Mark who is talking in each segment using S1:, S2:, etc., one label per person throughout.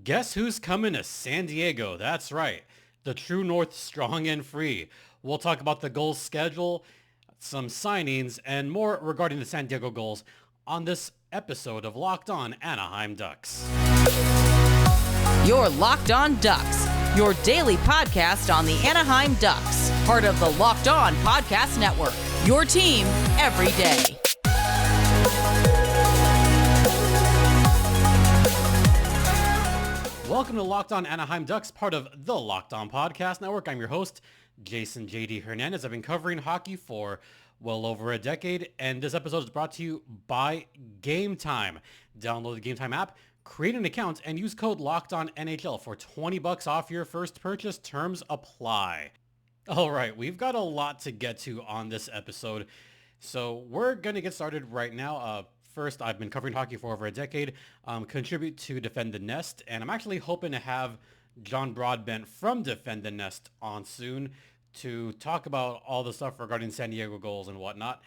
S1: Guess who's coming to San Diego? That's right. The True North strong and free. We'll talk about the Gulls schedule, some signings, and more regarding the San Diego Gulls on this episode of Locked On Anaheim Ducks.
S2: You're Locked On Ducks, your daily podcast on the Anaheim Ducks, part of the Locked On Podcast Network, your team every day.
S1: Welcome to Locked On Anaheim Ducks, part of the Locked On Podcast Network. I'm your host, Jason JD Hernandez. I've been covering hockey for well over a decade, and this episode is brought to you by Game Time. Download the Game Time app, create an account, and use code LOCKEDONNHL for $20 off your first purchase. Terms apply. All right, we've got a lot to get to on this episode, so we're going to get started right now. First, I've been covering hockey for over a decade, contribute to Defend the Nest, and I'm actually hoping to have John Broadbent from Defend the Nest on soon to talk about all the stuff regarding San Diego Gulls and whatnot.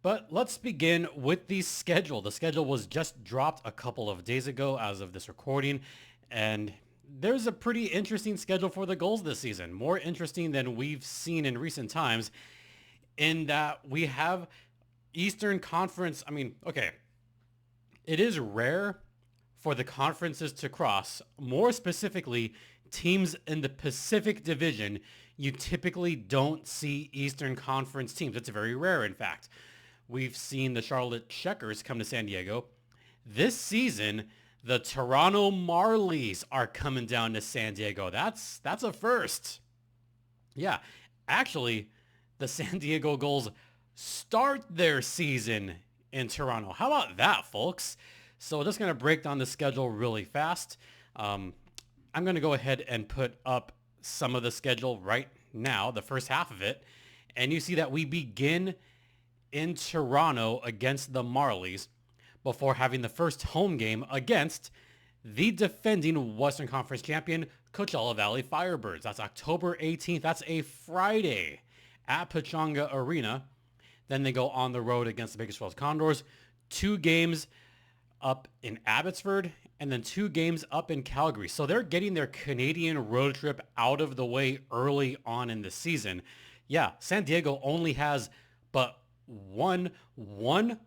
S1: But let's begin with the schedule. The schedule was just dropped a couple of days ago as of this recording, and there's a pretty interesting schedule for the Gulls this season. More interesting than we've seen in recent times, in that we have Eastern Conference. It is rare for the conferences to cross. More specifically, teams in the Pacific Division, you typically don't see Eastern Conference teams. It's very rare, in fact. We've seen the Charlotte Checkers come to San Diego. This season, the Toronto Marlies are coming down to San Diego. That's a first. Yeah, actually, the San Diego Gulls start their season in Toronto. How about that, folks? So just going to break down the schedule really fast. I'm going to go ahead and put up some of the schedule right now, the first half of it. And you see that we begin in Toronto against the Marlies before having the first home game against the defending Western Conference champion, Coachella Valley Firebirds. That's October 18th. That's a Friday at Pechanga Arena. Then they go on the road against the Bakersfield Condors. 2 games up in Abbotsford and then 2 games up in Calgary. So they're getting their Canadian road trip out of the way early on in the season. Yeah, San Diego only has but one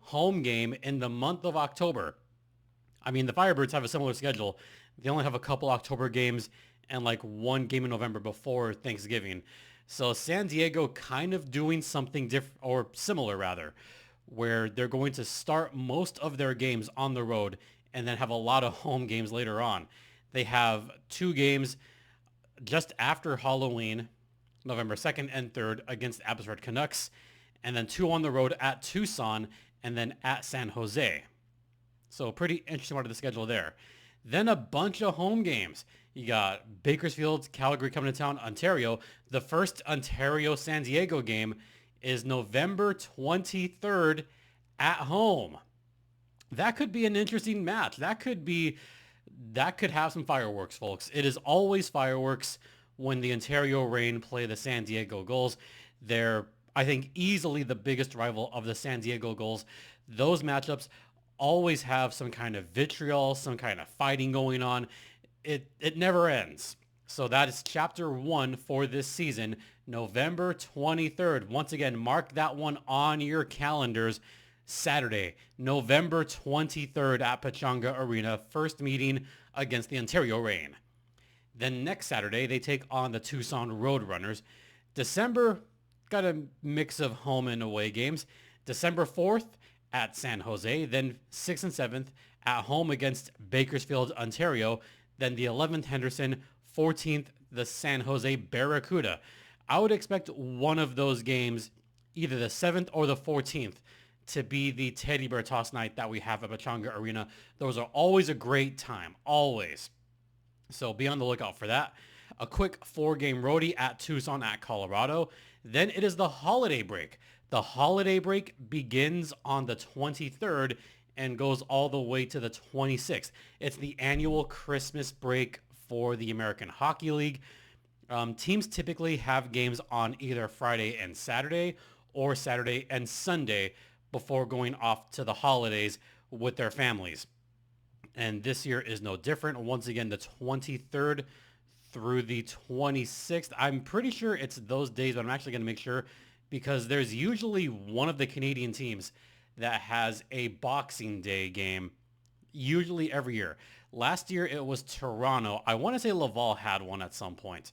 S1: home game in the month of October. I mean, the Firebirds have a similar schedule. They only have a couple October games and like 1 game in November before Thanksgiving. So San Diego kind of doing something different, or similar rather, where they're going to start most of their games on the road and then have a lot of home games later on. They have 2 games just after Halloween, November 2nd and 3rd against Abbotsford Canucks, and then 2 on the road at Tucson and then at San Jose. So pretty interesting part of the schedule there. Then a bunch of home games. You got Bakersfield, Calgary coming to town, Ontario. The first Ontario-San Diego game is November 23rd at home. That could be an interesting match. That could have some fireworks, folks. It is always fireworks when the Ontario Reign play the San Diego Gulls. They're, I think, easily the biggest rival of the San Diego Gulls. Those matchups always have some kind of vitriol, some kind of fighting going on. It never ends. So that is chapter 1 for this season, November 23rd. Once again, mark that one on your calendars. Saturday, November 23rd at Pechanga Arena, first meeting against the Ontario Reign. Then next Saturday, they take on the Tucson Roadrunners. December, got a mix of home and away games. December 4th at San Jose, then 6th and 7th at home against Bakersfield, Ontario. Then the 11th Henderson, 14th the San Jose Barracuda. I would expect one of those games, either the 7th or the 14th, to be the Teddy Bear Toss night that we have at Pechanga Arena. Those are always a great time, always. So be on the lookout for that. A quick 4-game roadie at Tucson at Colorado. Then it is the holiday break. The holiday break begins on the 23rd and goes all the way to the 26th. It's the annual Christmas break for the American Hockey League. Teams typically have games on either Friday and Saturday or Saturday and Sunday before going off to the holidays with their families. And this year is no different. Once again, the 23rd through the 26th. I'm pretty sure it's those days, but I'm actually going to make sure because there's usually one of the Canadian teams that has a Boxing Day game, usually every year. Last year it was Toronto. I want to say Laval had one at some point.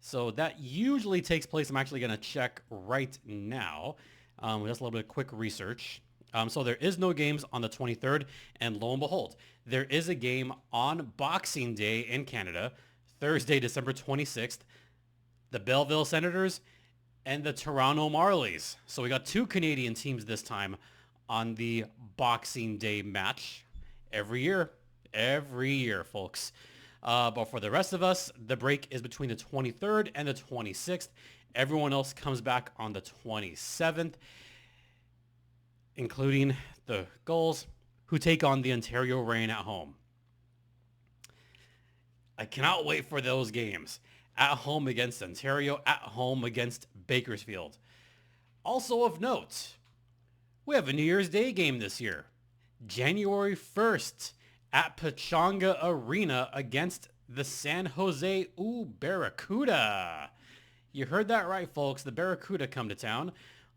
S1: So that usually takes place. I'm actually going to check right now. Just a little bit of quick research. So there is no games on the 23rd, and lo and behold, there is a game on Boxing Day in Canada, Thursday, December 26th, the Belleville Senators and the Toronto Marlies. So we got two Canadian teams this time on the Boxing Day match every year, folks. But for the rest of us, the break is between the 23rd and the 26th. Everyone else comes back on the 27th, including the Gulls, who take on the Ontario Reign at home. I cannot wait for those games. At home against Ontario, at home against Bakersfield. Also of note, we have a New Year's Day game this year. January 1st at Pechanga Arena against the San Jose Barracuda. You heard that right, folks. The Barracuda come to town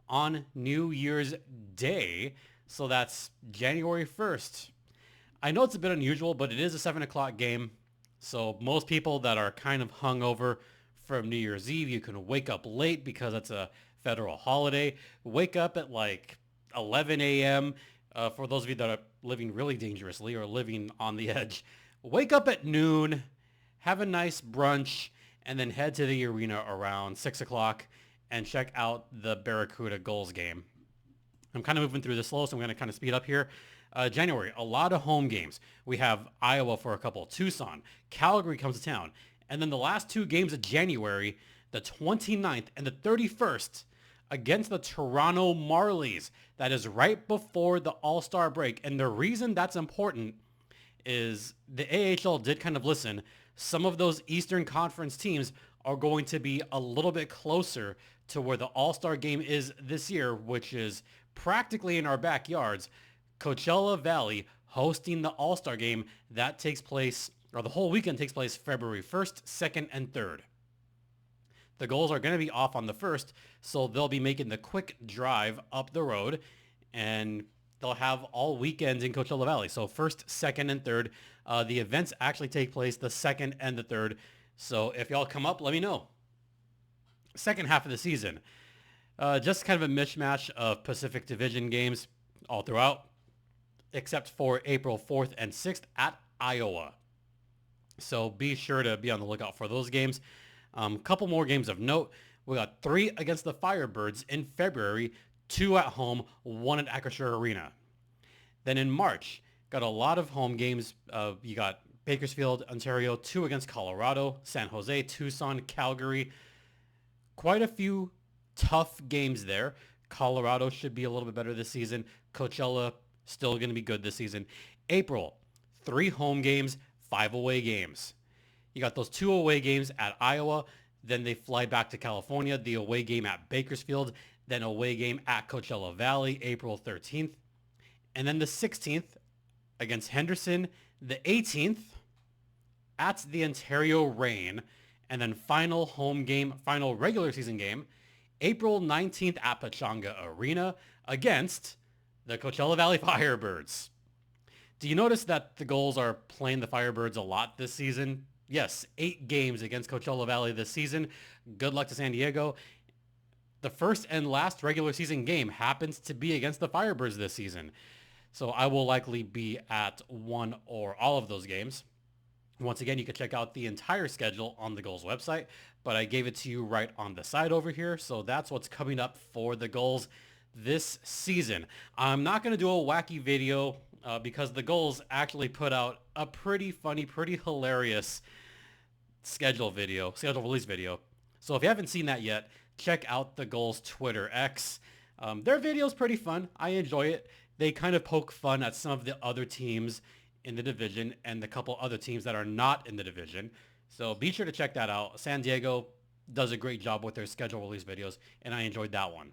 S1: on New Year's Day. So that's January 1st. I know it's a bit unusual, but it is a 7 o'clock game. So most people that are kind of hungover from New Year's Eve, you can wake up late because it's a federal holiday. Wake up at like 11 a.m. For those of you that are living really dangerously or living on the edge. Wake up at noon, have a nice brunch, and then head to the arena around 6 o'clock and check out the Barracuda Gulls game. I'm kind of moving through this slow, so I'm going to kind of speed up here. January, a lot of home games. We have Iowa for a couple, Tucson, Calgary comes to town. And then the last two games of January, the 29th and the 31st, against the Toronto Marlies. That is right before the All-Star break. And the reason that's important is the AHL did kind of listen. Some of those Eastern Conference teams are going to be a little bit closer to where the All-Star game is this year, which is practically in our backyards. Coachella Valley hosting the All-Star game. That takes place, or the whole weekend takes place February 1st, 2nd, and 3rd. The Gulls are going to be off on the 1st, so they'll be making the quick drive up the road, and they'll have all weekends in Coachella Valley. So 1st, 2nd, and 3rd. The events actually take place the 2nd and the 3rd. So if y'all come up, let me know. Second half of the season. Just kind of a mishmash of Pacific Division games all throughout, except for April 4th and 6th at Iowa. So be sure to be on the lookout for those games. Couple more games of note. We got 3 against the Firebirds in February, 2 at home, 1 at Acrisure Arena. Then in March, got a lot of home games. You got Bakersfield, Ontario, 2 against Colorado, San Jose, Tucson, Calgary. Quite a few tough games there. Colorado should be a little bit better this season. Coachella still going to be good this season. April, 3 home games, 5 away games. You got those 2 away games at Iowa. Then they fly back to California. The away game at Bakersfield. Then away game at Coachella Valley, April 13th. And then the 16th against Henderson. The 18th at the Ontario Reign. And then final home game, final regular season game, April 19th at Pechanga Arena against the Coachella Valley Firebirds. Do you notice that the Gulls are playing the Firebirds a lot this season? Yes, 8 games against Coachella Valley this season. Good luck to San Diego. The first and last regular season game happens to be against the Firebirds this season. So I will likely be at one or all of those games. Once again, you can check out the entire schedule on the Gulls website, but I gave it to you right on the side over here. So that's what's coming up for the Gulls this season. I'm not going to do a wacky video because the Gulls actually put out a pretty funny, pretty hilarious schedule release video. So if you haven't seen that yet, check out the Gulls Twitter X. Their video is pretty fun. I enjoy it. They kind of poke fun at some of the other teams in the division and the couple other teams that are not in the division. So be sure to check that out. San Diego does a great job with their schedule release videos, and I enjoyed that one.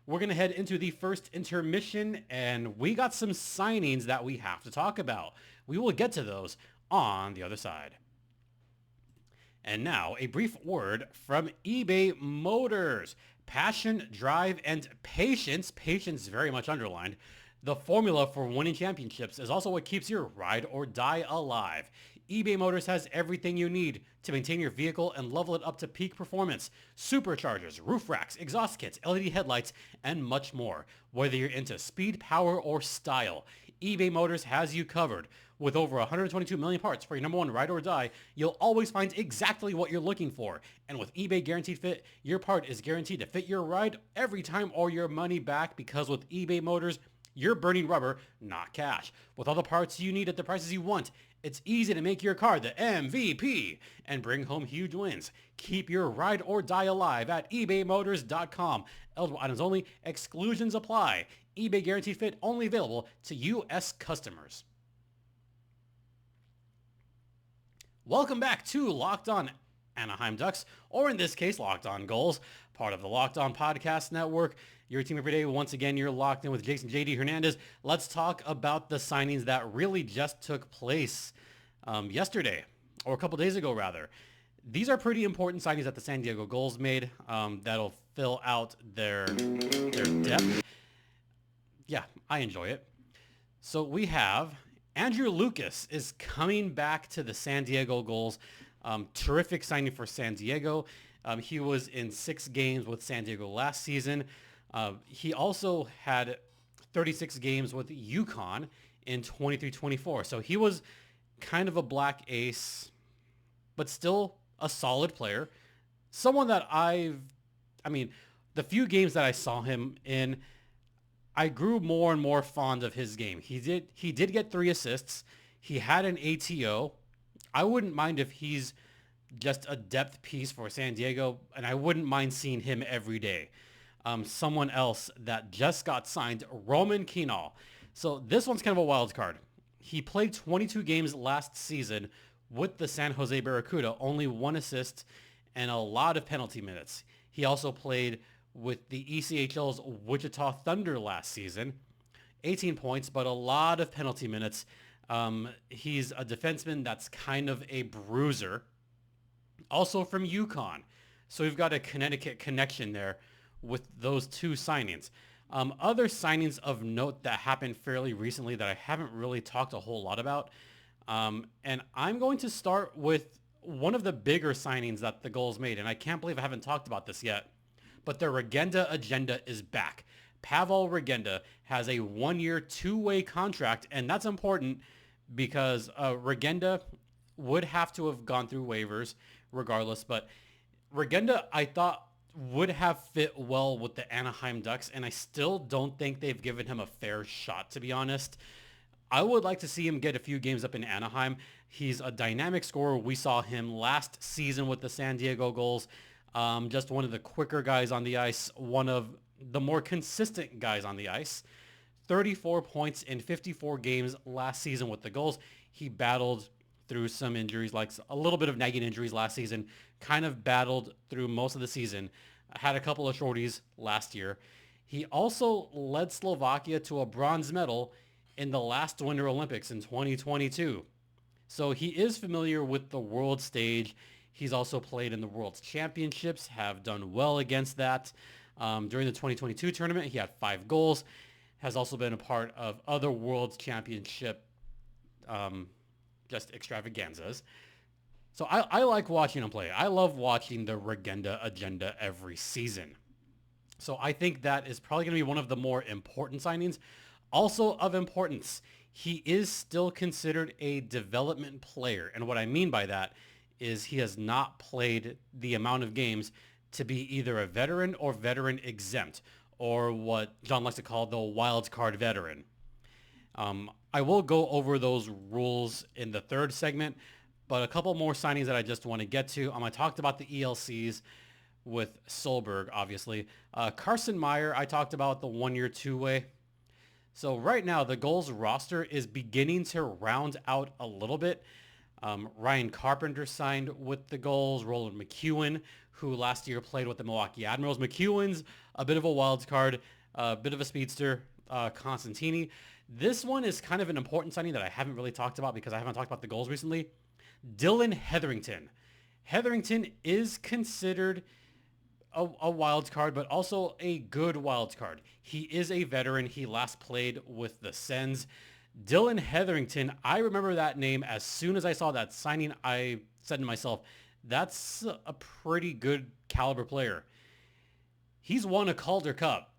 S1: we're going to head into the first intermission, and we got some signings that we have to talk about. We will get to those on the other side. And now, a brief word from eBay Motors. Passion, drive, and patience very much underlined. The formula for winning championships is also what keeps your ride or die alive. eBay Motors has everything you need to maintain your vehicle and level it up to peak performance. Superchargers, roof racks, exhaust kits, LED headlights, and much more. Whether you're into speed, power, or style, eBay Motors has you covered. With over 122 million parts for your number one ride or die, you'll always find exactly what you're looking for. And with eBay Guaranteed Fit, your part is guaranteed to fit your ride every time or your money back, because with eBay Motors, you're burning rubber, not cash. With all the parts you need at the prices you want, it's easy to make your car the MVP and bring home huge wins. Keep your ride or die alive at ebaymotors.com. Eligible items only. Exclusions apply. eBay Guaranteed Fit only available to U.S. customers. Welcome back to Locked On Anaheim Ducks, or in this case, Locked On Gulls, part of the Locked On Podcast Network. Your team every day. Once again, you're locked in with Jason JD Hernandez. Let's talk about the signings that really just took place yesterday, or a couple days ago, rather. These are pretty important signings that the San Diego Gulls made that'll fill out their depth. Yeah, I enjoy it. So we have Andrew Lucas is coming back to the San Diego Gulls. Terrific signing for San Diego. He was in 6 games with San Diego last season. He also had 36 games with UConn in 23-24. So he was kind of a black ace, but still a solid player. Someone that the few games that I saw him in, I grew more and more fond of his game. He did get 3 assists. He had an ATO. I wouldn't mind if he's just a depth piece for San Diego, and I wouldn't mind seeing him every day. Someone else that just got signed, Roman Kinal. So this one's kind of a wild card. He played 22 games last season with the San Jose Barracuda, only 1 assist and a lot of penalty minutes. He also played with the ECHL's Wichita Thunder last season, 18 points, but a lot of penalty minutes. He's a defenseman that's kind of a bruiser. Also from UConn. So we've got a Connecticut connection there with those 2 signings. Other signings of note that happened fairly recently that I haven't really talked a whole lot about. And I'm going to start with one of the bigger signings that the Gulls made. And I can't believe I haven't talked about this yet. But the Regenda agenda is back. Pavel Regenda has a 1-year, 2-way contract. And that's important because Regenda would have to have gone through waivers regardless. But Regenda, I thought, would have fit well with the Anaheim Ducks, and I still don't think they've given him a fair shot, to be honest. I would like to see him get a few games up in Anaheim. He's a dynamic scorer. We saw him last season with the San Diego Gulls. Just one of the quicker guys on the ice, one of the more consistent guys on the ice. 34 points in 54 games last season with the Gulls. He battled through some injuries, like a little bit of nagging injuries last season, kind of battled through most of the season, had a couple of shorties last year. He also led Slovakia to a bronze medal in the last Winter Olympics in 2022. So he is familiar with the world stage. He's also played in the World Championships, have done well against that. During the 2022 tournament, he had 5 goals, has also been a part of other World Championship just extravaganzas. So I like watching him play. I love watching the Regenda agenda every season. So I think that is probably going to be one of the more important signings. Also of importance, he is still considered a development player. And what I mean by that is he has not played the amount of games to be either a veteran or veteran exempt, or what John likes to call the wild card veteran. I will go over those rules in the 3rd segment, but a couple more signings that I just want to get to. I talked about the ELCs with Solberg, obviously. Carson Meyer, I talked about the 1-year, 2-way. So right now, the Gulls roster is beginning to round out a little bit. Ryan Carpenter signed with the Gulls. Roland McEwen, who last year played with the Milwaukee Admirals. McEwen's a bit of a wild card, a bit of a speedster. Constantini. This one is kind of an important signing that I haven't really talked about because I haven't talked about the Gulls recently. Dylan Hetherington. Hetherington is considered a wild card, but also a good wild card. He is a veteran. He last played with the Sens. Dylan Hetherington, I remember that name. As soon as I saw that signing, I said to myself, that's a pretty good caliber player. He's won a Calder Cup.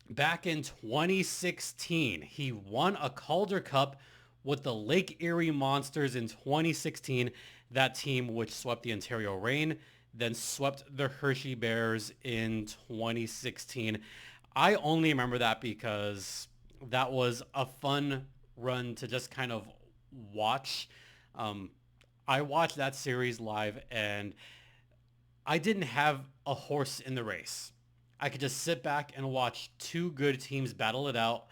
S1: Back in 2016, he won a Calder Cup with the Lake Erie Monsters in 2016. That team which swept the Ontario Reign, then swept the Hershey Bears in 2016. I only remember that because that was a fun run to just kind of watch. I watched that series live and I didn't have a horse in the race. I could just sit back and watch two good teams battle it out,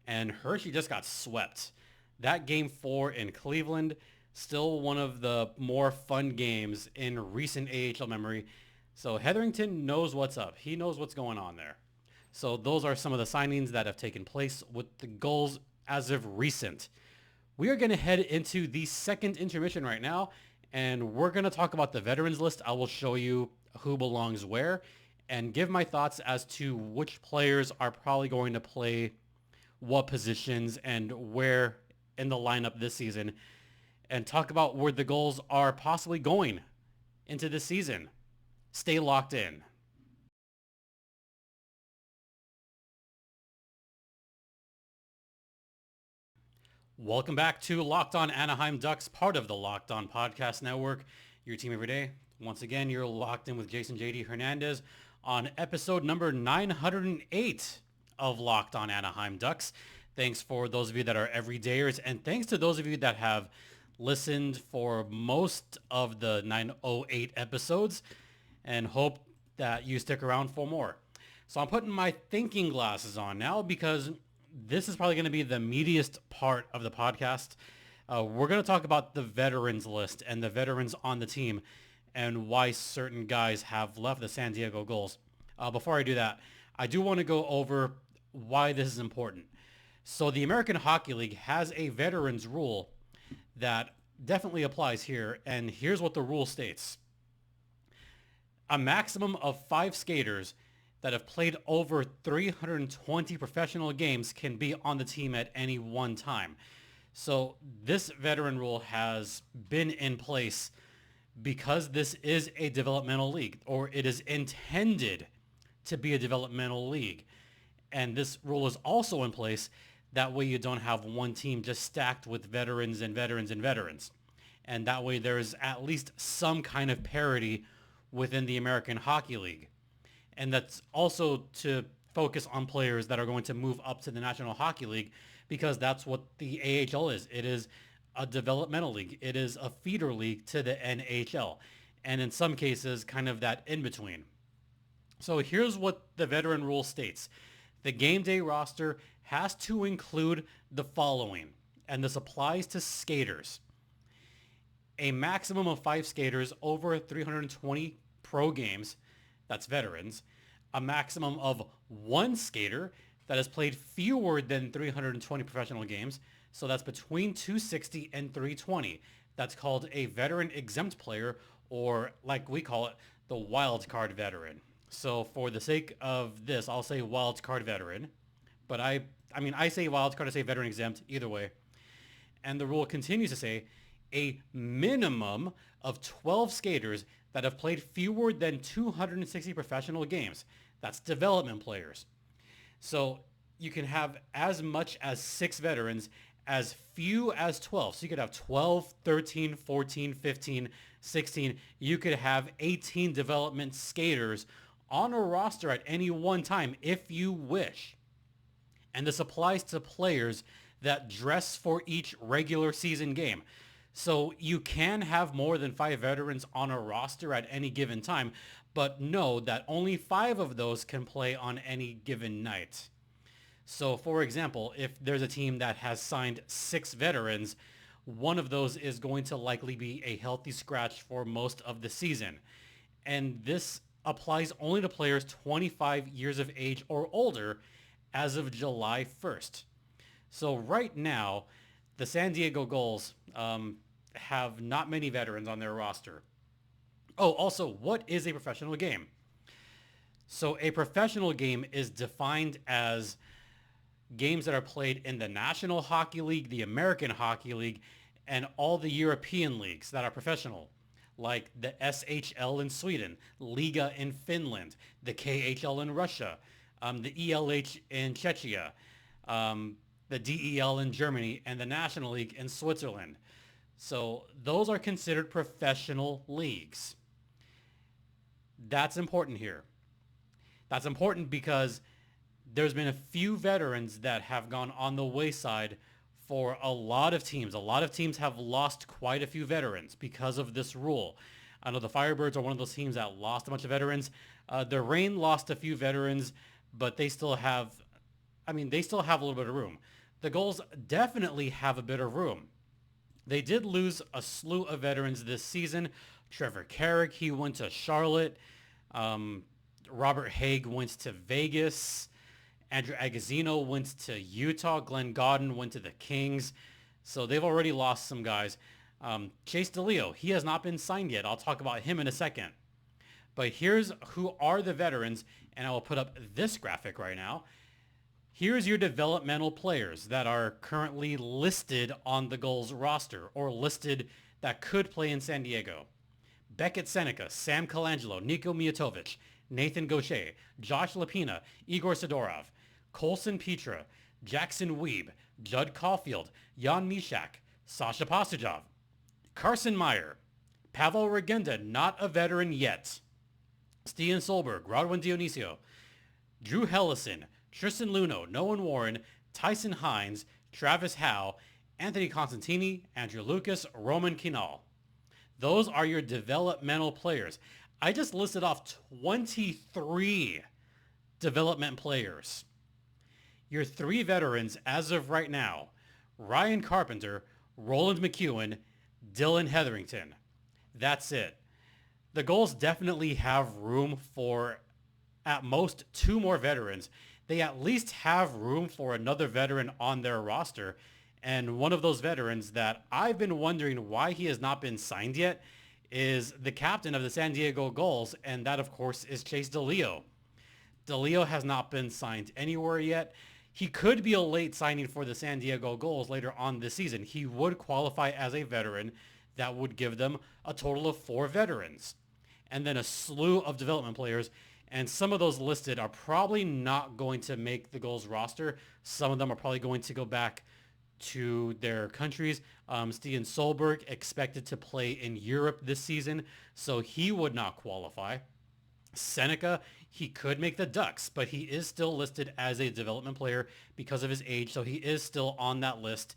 S1: and Hershey just got swept. That Game 4 in Cleveland, still one of the more fun games in recent AHL memory. So Hetherington knows what's up. He knows what's going on there. So those are some of the signings that have taken place with the Gulls as of recent. We are going to head into the second intermission right now, and we're going to talk about the veterans list. I will show you who belongs where and give my thoughts as to which players are probably going to play what positions and where in the lineup this season, and talk about where the Gulls are possibly going into this season. Stay locked in. Welcome back to Locked On Anaheim Ducks, part of the Locked On Podcast Network, your team every day. Once again, you're locked in with Jason JD Hernandez on episode number 908 of Locked On Anaheim Ducks. Thanks for those of you that are everydayers, and thanks to those of you that have listened for most of the 908 episodes, and hope that you stick around for more. So I'm putting my thinking glasses on now because this is probably going to be the meatiest part of the podcast. We're going to talk about the veterans list and the veterans on the team and why certain guys have left the San Diego Gulls. Before I do that, I do want to go over why this is important. So the American Hockey League has a veterans rule that definitely applies here, and here's what the rule states. A maximum of 5 skaters that have played over 320 professional games can be on the team at any one time. So this veteran rule has been in place because this is a developmental league, or it is intended to be a developmental league. And this rule is also in place. That way you don't have one team just stacked with veterans and veterans and veterans. And that way there is at least some kind of parity within the American Hockey League. And that's also to focus on players that are going to move up to the National Hockey League, because that's what the AHL is. It is a developmental league. It is a feeder league to the NHL. And in some cases, kind of that in between. So here's what the veteran rule states. The game day roster has to include the following, and this applies to skaters. A maximum of 5 skaters over 320 pro games, that's veterans. A maximum of 1 skater that has played fewer than 320 professional games, so that's between 260 and 320. That's called a veteran exempt player, or like we call it, the wild card veteran. So for the sake of this, I'll say wild card veteran, but I say wild card, I say veteran exempt, either way. And the rule continues to say a minimum of 12 skaters that have played fewer than 260 professional games. That's development players. So you can have as much as 6 veterans, as few as 12. So you could have 12, 13, 14, 15, 16. You could have 18 development skaters on a roster at any one time if you wish. And this applies to players that dress for each regular season game. So you can have more than 5 veterans on a roster at any given time, but know that only 5 of those can play on any given night. So for example, if there's a team that has signed 6 veterans, one of those is going to likely be a healthy scratch for most of the season. And this applies only to players 25 years of age or older as of July 1st. So right now, the San Diego Gulls have not many veterans on their roster. Oh, also, what is a professional game? So a professional game is defined as games that are played in the National Hockey League, the American Hockey League, and all the European leagues that are professional, like the SHL in Sweden, Liga in Finland, the KHL in Russia, the ELH in Czechia, the DEL in Germany, and the National League in Switzerland. So those are considered professional leagues. That's important here. That's important because there's been a few veterans that have gone on the wayside for a lot of teams. A lot of teams have lost quite a few veterans because of this rule. I know the Firebirds are one of those teams that lost a bunch of veterans. The Reign lost a few veterans, but they still have a little bit of room. The Gulls definitely have a bit of room. They did lose a slew of veterans this season. Trevor Carrick, he went to Charlotte. Robert Haig went to Vegas. Andrew Agozzino went to Utah. Glenn Godden went to the Kings. So they've already lost some guys. Chase DeLeo, he has not been signed yet. I'll talk about him in a second. But here's who are the veterans, and I will put up this graphic right now. Here's your developmental players that are currently listed on the Gulls roster or listed that could play in San Diego. Beckett Seneca, Sam Colangelo, Nico Mijatovic, Nathan Gaucher, Josh Lapina, Igor Sidorov, Colson Petra, Jackson Weeb, Judd Caulfield, Jan Mishak, Sasha Pastujov, Carson Meyer, Pavel Regenda, not a veteran yet, Stian Solberg, Rodwin Dionisio, Drew Hellison, Tristan Luno, Nolan Warren, Tyson Hines, Travis Howe, Anthony Constantini, Andrew Lucas, Roman Kinal. Those are your developmental players. I just listed off 23 development players. Your three veterans as of right now, Ryan Carpenter, Roland McEwen, Dylan Hetherington. That's it. The Gulls definitely have room for at most two more veterans. They at least have room for another veteran on their roster. And one of those veterans that I've been wondering why he has not been signed yet is the captain of the San Diego Gulls, and that, of course, is Chase DeLeo. DeLeo has not been signed anywhere yet. He could be a late signing for the San Diego Gulls later on this season. He would qualify as a veteran. That would give them a total of 4 veterans. And then a slew of development players. And some of those listed are probably not going to make the Gulls roster. Some of them are probably going to go back to their countries. Stian Solberg expected to play in Europe this season, so he would not qualify. Seneca, he could make the Ducks, but he is still listed as a development player because of his age, so he is still on that list.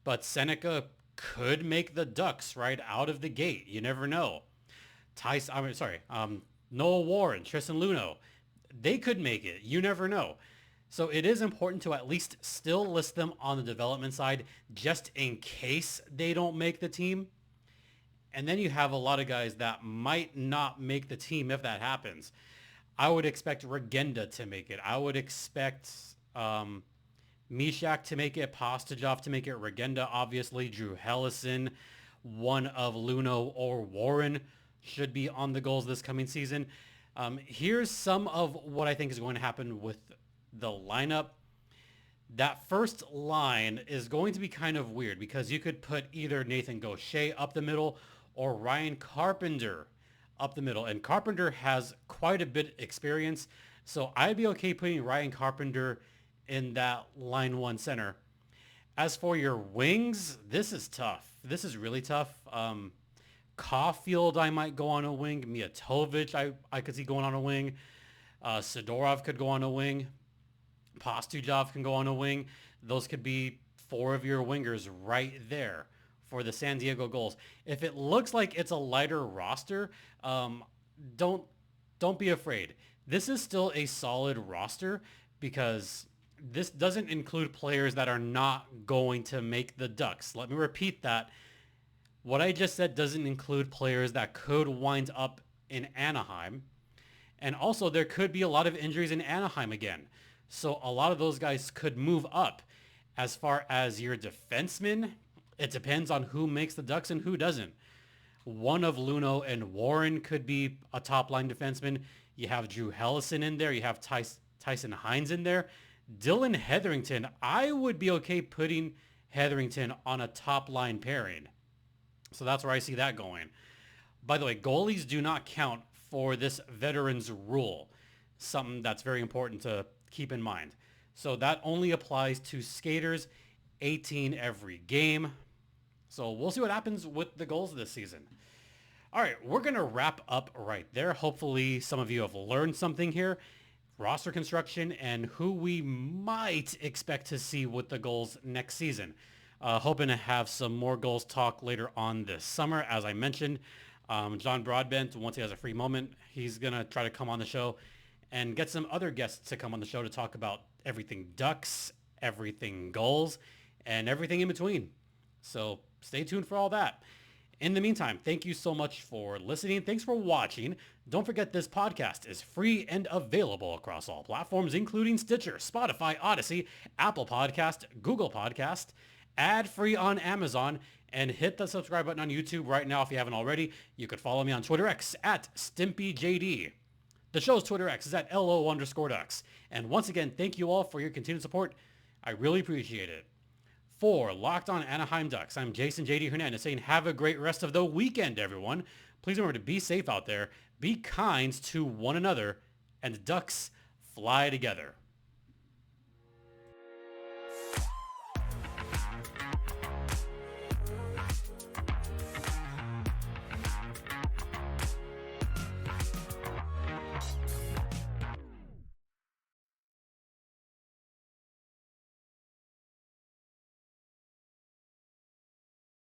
S1: But Seneca could make the Ducks right out of the gate. You never know. Noah Warren, Tristan Luno, they could make it. You never know. So it is important to at least still list them on the development side just in case they don't make the team. And then you have a lot of guys that might not make the team if that happens. I would expect Regenda to make it. I would expect Mishak to make it, Pastujov to make it, Regenda obviously, Drew Hellison, one of Luno or Warren should be on the Gulls this coming season. Here's some of what I think is going to happen with the lineup. That first line is going to be kind of weird because you could put either Nathan Gaucher up the middle or Ryan Carpenter up the middle. And Carpenter has quite a bit experience, so I'd be okay putting Ryan Carpenter in that line 1 center. As for your wings, this is tough. This is really tough. Caulfield, I might go on a wing. Mijatovic, I could see going on a wing. Sidorov could go on a wing. Pastujov can go on a wing. Those could be 4 of your wingers right there for the San Diego Gulls. If it looks like it's a lighter roster, don't be afraid. This is still a solid roster because This doesn't include players that are not going to make the Ducks. Let me repeat that. What I just said doesn't include players that could wind up in Anaheim. And also there could be a lot of injuries in Anaheim again. So a lot of those guys could move up. As far as your defensemen, it depends on who makes the Ducks and who doesn't. One of Luno and Warren could be a top-line defenseman. You have Drew Hellison in there. You have Tyson Hines in there. Dylan Hetherington, I would be okay putting Hetherington on a top-line pairing. So that's where I see that going. By the way, goalies do not count for this veterans rule. Something that's very important to keep in mind. So that only applies to skaters, 18 every game. So we'll see what happens with the Gulls this season. All right, we're going to wrap up right there. Hopefully some of you have learned something here. Roster construction and who we might expect to see with the Gulls next season. Hoping to have some more Gulls talk later on this summer. As I mentioned, John Broadbent, once he has a free moment, he's going to try to come on the show and get some other guests to come on the show to talk about everything Ducks, everything Gulls, and everything in between. So stay tuned for all that. In the meantime, thank you so much for listening. Thanks for watching. Don't forget this podcast is free and available across all platforms, including Stitcher, Spotify, Odyssey, Apple Podcast, Google Podcast, ad-free on Amazon, and hit the subscribe button on YouTube right now if you haven't already. You could follow me on Twitter X at StimpyJD. The show's Twitter X is at LO_Ducks. And once again, thank you all for your continued support. I really appreciate it. For Locked On Anaheim Ducks, I'm Jason JD Hernandez saying have a great rest of the weekend, everyone. Please remember to be safe out there, be kind to one another, and the Ducks fly together.